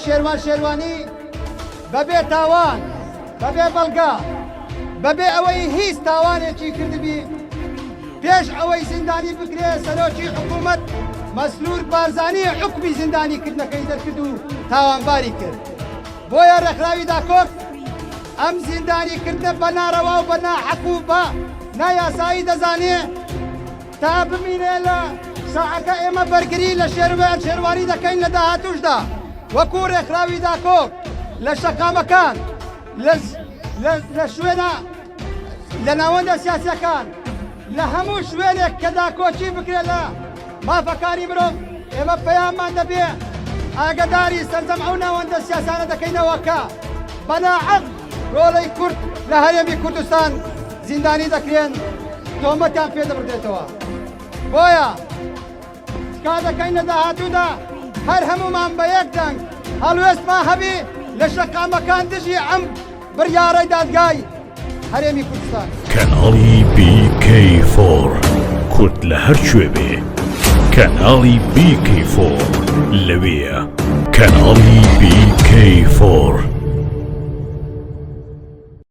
شێروان شێروانی بەبێ تاوان بەبێ بەڵگا بەبێ ئەوەی هیچ تاوانێکی کردبی پێش ئەوەی زیندانی بکرێ سەرۆکی حکوومەت مەسرور بارزانی حکمی زیندانیکردنەکەی دەرکرد و تاوانباری کرد. بۆیە ڕێکخراوی داکۆک ئەم زیندانیکردنە بە ناڕەوا و بە ناحەق و بە نایاسایی دەزانێ تا بمینێ لە ساعەکە ئێمە بەرگری لە شێروانی دەکەین لە داهاتوشدا وەکو ڕێکخراوی داکۆک لە شەقامەکان لە شوێنە لە ناوەندە سیاسیەکان لە هەموو شوێنێک کە داکۆچی بکرێ لە مافەکانی مرۆڤ ئێمە پەیاممان دەبێ ئاگداری سەرجەم ئەو ناوەندە سیاسانە دەکەینەوە کە بەناحەق ڕۆڵەی کورد لە هەرێمی کوردستان زیندانی دەکرێن تۆمەتیان پێ دەبردێتەوە. بۆیە کا دەکەین لە داهاتوودا هەر هەمومان بە یەک دەنگ هەڵوێستمان هەبی لە شەقامەکان دژی ئەم بڕیارەی دادگای هەرێمی کوردستان. کەناڵی BK4 کورد لە هەر کوێ بێ کەناڵی BK4 لەوەیە. کەناڵی BK4